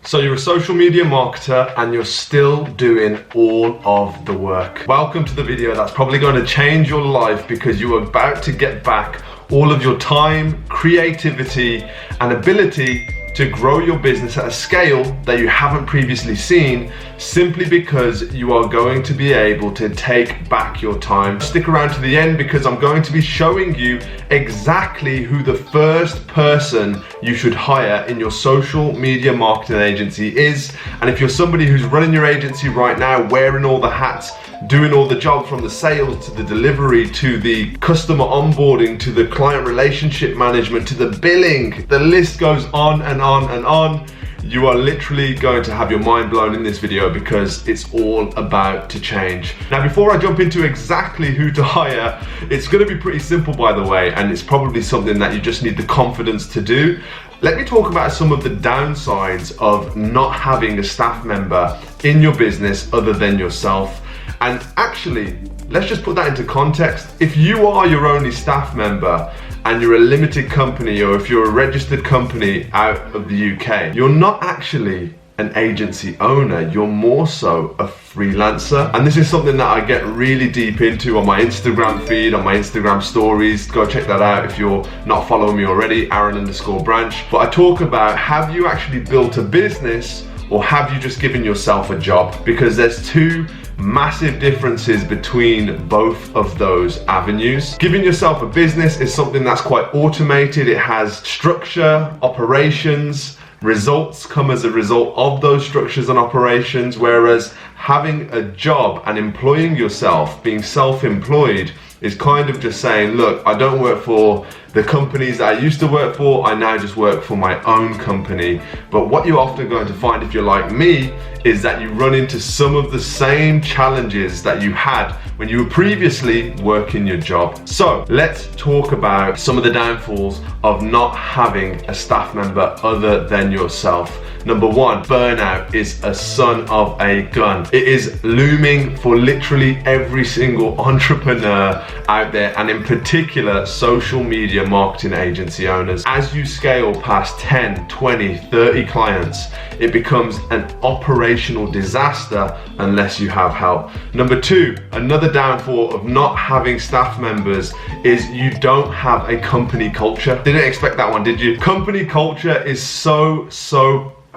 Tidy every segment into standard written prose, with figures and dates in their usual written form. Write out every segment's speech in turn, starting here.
So you're a social media marketer and you're still doing all of the work. Welcome to the video that's probably going to change your life because you are about to get back all of your time, creativity, and ability to grow your business at a scale that you haven't previously seen, simply because you are going to be able to take back your time. Stick around to the end because I'm going to be showing you exactly who the first person you should hire in your social media marketing agency is. And if you're somebody who's running your agency right now, wearing all the hats, doing all the job from the sales to the delivery to the customer onboarding to the client relationship management to the billing, the list goes on and on and on. You are literally going to have your mind blown in this video because it's all about to change. Now, before I jump into exactly who to hire, it's going to be pretty simple, by the way, and it's probably something that you just need the confidence to do. Let me talk about some of the downsides of not having a staff member in your business other than yourself. And actually, let's just put that into context. If you are your only staff member and you're a limited company, or if you're a registered company out of the UK, you're not actually an agency owner, you're more so a freelancer. And this is something that I get really deep into on my Instagram feed, on my Instagram stories. Go check that out if you're not following me already, Aaron_Branch. But I talk about, have you actually built a business or have you just given yourself a job? Because there's two massive differences between both of those avenues. Giving yourself a business is something that's quite automated. It has structure, operations, results come as a result of those structures and operations, whereas having a job and employing yourself, being self-employed, is kind of just saying, look, I don't work for the companies that I used to work for, I now just work for my own company. But what you're often going to find, if you're like me, is that you run into some of the same challenges that you had when you were previously working your job. So let's talk about some of the downfalls of not having a staff member other than yourself. Number one, burnout is a son of a gun. It is looming for literally every single entrepreneur out there, and in particular, social media marketing agency owners. As you scale past 10, 20, 30 clients, it becomes an operational disaster unless you have help. Number two, another downfall of not having staff members is you don't have a company culture. Didn't expect that one, did you? Company culture is so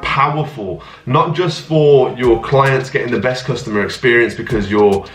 powerful, not just for your clients getting the best customer experience because your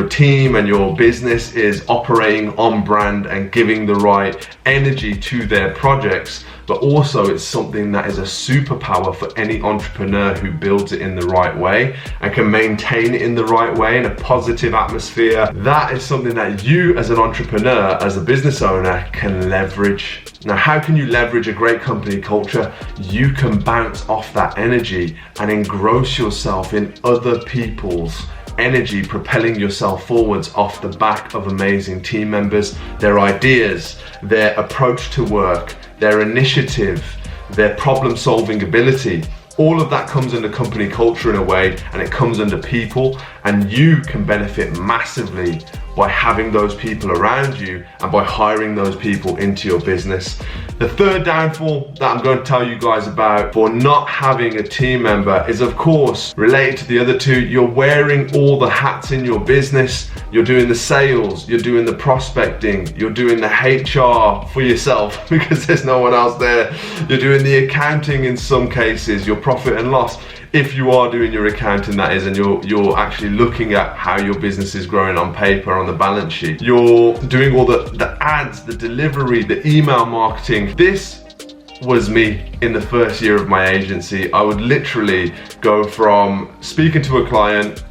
team and your business is operating on brand and giving the right energy to their projects, but also it's something that is a superpower for any entrepreneur who builds it in the right way and can maintain it in the right way in a positive atmosphere. That is something that you as an entrepreneur, as a business owner, can leverage. Now, how can you leverage a great company culture? You can bounce off that energy and engross yourself in other people's energy, propelling yourself forwards off the back of amazing team members, their ideas, their approach to work, their initiative, their problem-solving ability. All of that comes under company culture in a way, and it comes under people, and you can benefit massively by having those people around you and by hiring those people into your business. The third downfall that I'm going to tell you guys about for not having a team member is, of course, related to the other two. You're wearing all the hats in your business. You're doing the sales, you're doing the prospecting, you're doing the HR for yourself because there's no one else there. You're doing the accounting in some cases, your profit and loss. If you are doing your accounting, that is, and you're actually looking at how your business is growing on paper, on the balance sheet. You're doing all the ads, the delivery, the email marketing. This was me in the first year of my agency. I would literally go from speaking to a client,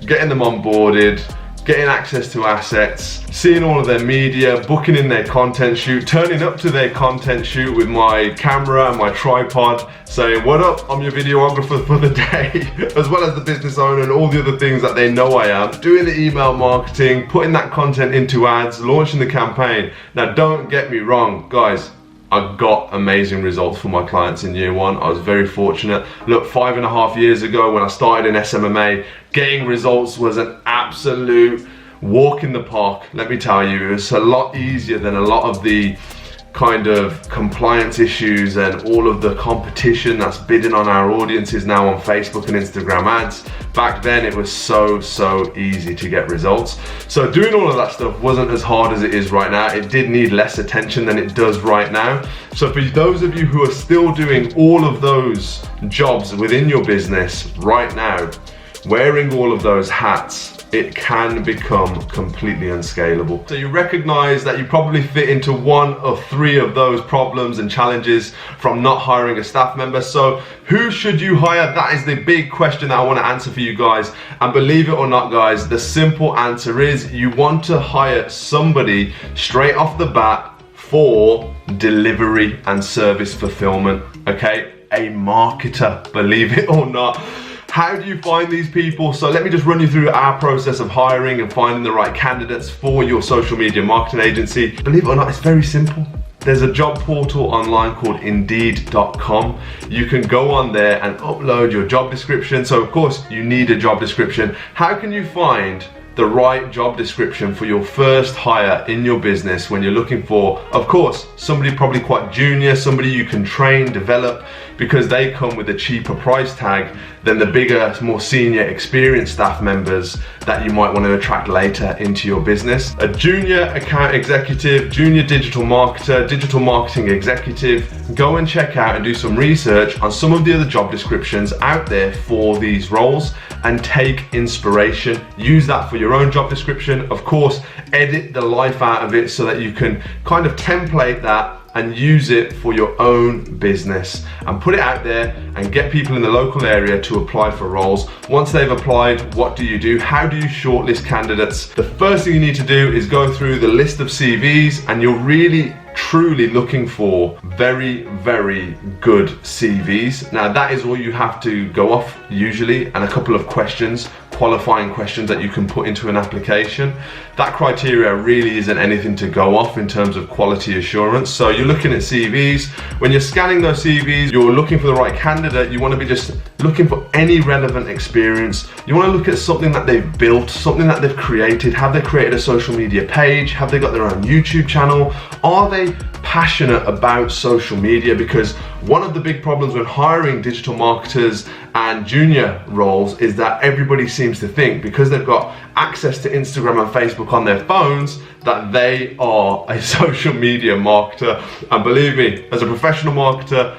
getting them onboarded, getting access to assets, seeing all of their media, booking in their content shoot, turning up to their content shoot with my camera and my tripod, saying, what up, I'm your videographer for the day, as well as the business owner and all the other things that they know I am, doing the email marketing, putting that content into ads, launching the campaign. Now, don't get me wrong, guys, I got amazing results for my clients in year one. I was very fortunate. Look, 5.5 years ago when I started in SMMA, getting results was an absolute walk in the park. Let me tell you, it was a lot easier than a lot of the kind of compliance issues and all of the competition that's bidding on our audiences now on Facebook and Instagram ads. Back then it was so easy to get results. So doing all of that stuff wasn't as hard as it is right now. It did need less attention than it does right now. So for those of you who are still doing all of those jobs within your business right now, wearing all of those hats, it can become completely unscalable. So you recognize that you probably fit into one of three of those problems and challenges from not hiring a staff member. So who should you hire? That is the big question that I want to answer for you guys. And believe it or not, guys, the simple answer is you want to hire somebody straight off the bat for delivery and service fulfillment, okay? A marketer, believe it or not. How do you find these people? So let me just run you through our process of hiring and finding the right candidates for your social media marketing agency. Believe it or not, it's very simple. There's a job portal online called Indeed.com. You can go on there and upload your job description. So of course you need a job description. How can you find the right job description for your first hire in your business when you're looking for, of course, somebody probably quite junior, somebody you can train, develop, because they come with a cheaper price tag than the bigger, more senior, experienced staff members that you might want to attract later into your business. A junior account executive, junior digital marketer, digital marketing executive, go and check out and do some research on some of the other job descriptions out there for these roles and take inspiration. Use that for your own job description. Of course, edit the life out of it so that you can kind of template that and use it for your own business and put it out there and get people in the local area to apply for roles. Once they've applied, what do you do? How do you shortlist candidates? The first thing you need to do is go through the list of CVs, and you're really truly looking for very good CVs. Now that is all you have to go off usually, and a couple of questions, qualifying questions that you can put into an application. That criteria really isn't anything to go off in terms of quality assurance. So you're looking at CVs. When you're scanning those CVs, you're looking for the right candidate. You want to be just looking for any relevant experience. You want to look at something that they've built, something that they've created. Have they created a social media page? Have they got their own YouTube channel? Are they passionate about social media? Because one of the big problems when hiring digital marketers and junior roles is that everybody seems to think because they've got access to Instagram and Facebook on their phones that they are a social media marketer. And believe me, as a professional marketer,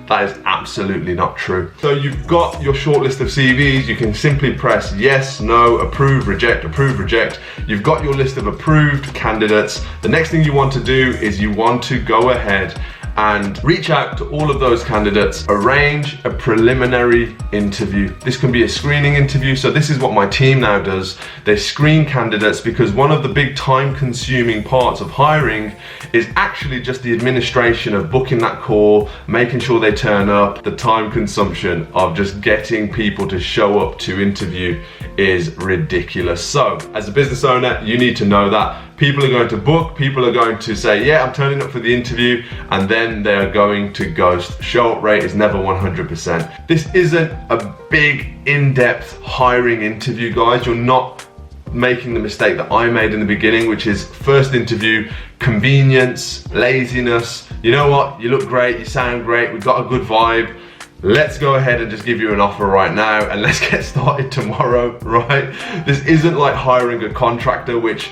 that is absolutely not true. So you've got your short list of CVs. You can simply press yes, no, approve, reject, approve, reject. You've got your list of approved candidates. The next thing you want to do is you want to go ahead and reach out to all of those candidates, arrange a preliminary interview. This can be a screening interview. So this is what my team now does. They screen candidates because one of the big time-consuming parts of hiring is actually just the administration of booking that call, making sure they turn up. The time consumption of just getting people to show up to interview is ridiculous. So as a business owner, you need to know that. People are going to book, people are going to say, yeah, I'm turning up for the interview, and then they're going to ghost. Show up rate is never 100%. This isn't a big, in-depth hiring interview, guys. You're not making the mistake that I made in the beginning, which is first interview, convenience, laziness. You know what? You look great, you sound great, we've got a good vibe. Let's go ahead and just give you an offer right now and let's get started tomorrow, right? This isn't like hiring a contractor, which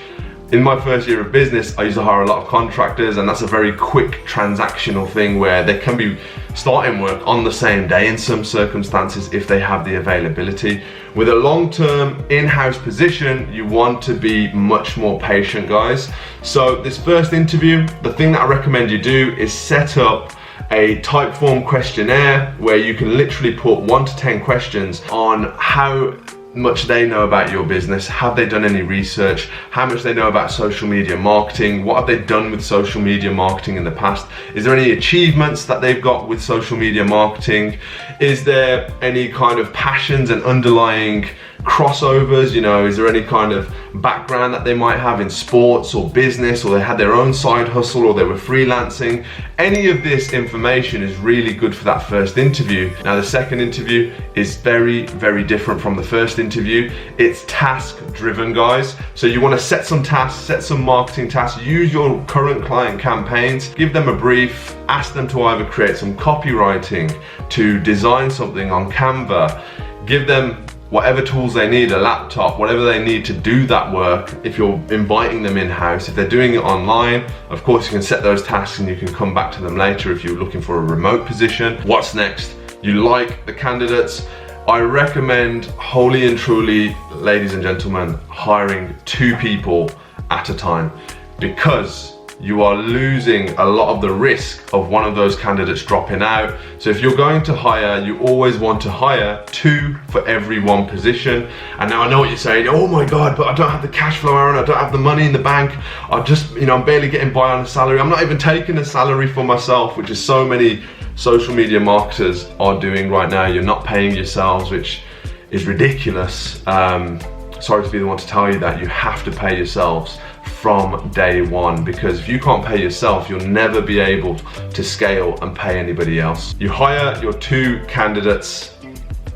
in my first year of business, I used to hire a lot of contractors, and that's a very quick transactional thing where they can be starting work on the same day in some circumstances if they have the availability. With a long-term in-house position, you want to be much more patient, guys. So this first interview, the thing that I recommend you do is set up a type form questionnaire where you can literally put 1 to 10 questions on how much they know about your business, have they done any research, how much they know about social media marketing, what have they done with social media marketing in the past, is there any achievements that they've got with social media marketing, Is there any kind of passions and underlying crossovers? You know, is there any kind of background that they might have in sports or business, or they had their own side hustle, or they were freelancing? Any of this information is really good for that first interview. Now, the second interview is very, very different from the first interview. It's task driven, guys. So you want to set some tasks, set some marketing tasks, use your current client campaigns, give them a brief, ask them to either create some copywriting, to design something on Canva, give them whatever tools they need, a laptop, whatever they need to do that work. If you're inviting them in-house, if they're doing it online, of course you can set those tasks and you can come back to them later if you're looking for a remote position. What's next? You like the candidates? I recommend wholly and truly, ladies and gentlemen, hiring 2 people at a time, because you are losing a lot of the risk of one of those candidates dropping out. So if you're going to hire, you always want to hire 2 for every 1 position. And now I know what you're saying, oh my God, but I don't have the cash flow, Aaron, I don't have the money in the bank. I'm barely getting by on a salary. I'm not even taking a salary for myself, which is so many social media marketers are doing right now. You're not paying yourselves, which is ridiculous. Sorry to be the one to tell you that. You have to pay yourselves from day one, because if you can't pay yourself, you'll never be able to scale and pay anybody else. You hire your 2 candidates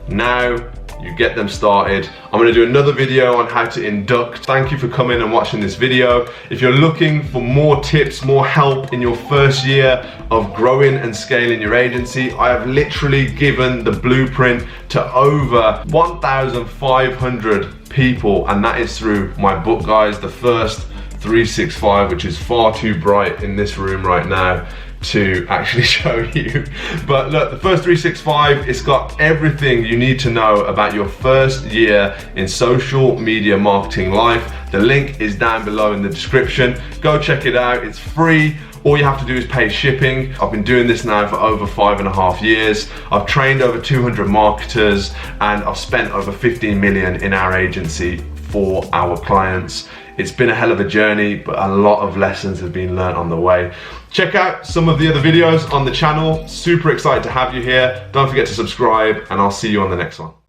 now, you get them started. I'm going to do another video on how to induct. Thank you for coming and watching this video. If you're looking for more tips, more help in your first year of growing and scaling your agency, I have literally given the blueprint to over 1,500 people, and that is through my book, guys, the first 365, which is far too bright in this room right now to actually show you. But look, the first 365, it's got everything you need to know about your first year in social media marketing life. The link is down below in the description. Go check it out, it's free. All you have to do is pay shipping. I've been doing this now for over 5.5 years. I've trained over 200 marketers, and I've spent over 15 million in our agency for our clients. It's been a hell of a journey, but a lot of lessons have been learned on the way. Check out some of the other videos on the channel. Super excited to have you here. Don't forget to subscribe, and I'll see you on the next one.